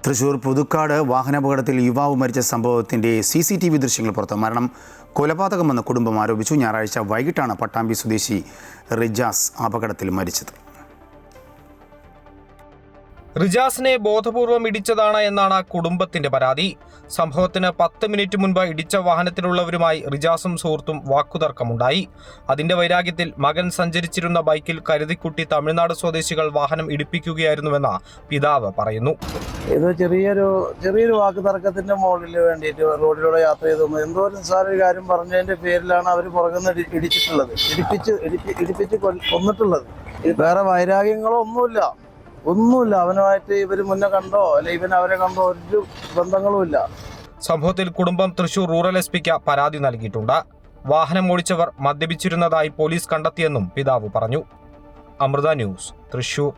തൃശൂർ പുതുക്കാട് വാഹനാപകടത്തിൽ യുവാവ് മരിച്ച സംഭവത്തിന്റെ CCTV ദൃശ്യങ്ങൾ പുറത്ത്. മരണം കൊലപാതകമെന്ന് കുടുംബം ആരോപിച്ചു. ഞായറാഴ്ച വൈകിട്ടാണ് പട്ടാമ്പി സ്വദേശി റിജാസ് അപകടത്തിൽ മരിച്ചത്. റിജാസിനെ ബോധപൂർവം ഇടിച്ചതാണ് എന്നാണ് കുടുംബത്തിന്റെ പരാതി. സംഭവത്തിന് 10 മിനിറ്റ് മുൻപ് ഇടിച്ച വാഹനത്തിലുള്ളവരുമായി റിജാസും സുഹൃത്തും വാക്കുതർക്കമുണ്ടായി. അതിന്റെ വൈരാഗ്യത്തിൽ മകൻ സഞ്ചരിച്ചിരുന്ന ബൈക്കിൽ കരുതിക്കുട്ടി തമിഴ്നാട് സ്വദേശികൾ വാഹനം ഇടിപ്പിക്കുകയായിരുന്നുവെന്ന് പിതാവ് പറയുന്നു. ഇത് ചെറിയൊരു വാക്കുതർക്കത്തിന്റെ മുകളിൽ വേണ്ടിയിട്ട് റോഡിലൂടെ യാത്ര ചെയ്തു എന്തോ ഒരു നിസ്സാര കാര്യം പറഞ്ഞതിന്റെ പേരിലാണ് അവർ പുറകുന്ന ഇടിച്ചിട്ടുള്ളത്, ഇടിപ്പിച്ച് കൊന്നിട്ടുള്ളത്. വേറെ വൈരാഗ്യങ്ങളോ ഒന്നുമില്ല. അവനുമായിട്ട് ഇവർ മുന്നേ കണ്ടോ അല്ലെ ഇവൻ അവരെ കണ്ടോ ഒരു ബന്ധങ്ങളുമില്ല. സംഭവത്തിൽ കുടുംബം തൃശൂർ റൂറൽ SP-ക്ക് പരാതി നൽകിയിട്ടുണ്ട്. വാഹനം ഓടിച്ചവർ മദ്യപിച്ചിരുന്നതായി പോലീസ് കണ്ടെത്തിയെന്നും പിതാവ് പറഞ്ഞു. അമൃത ന്യൂസ്, തൃശൂർ.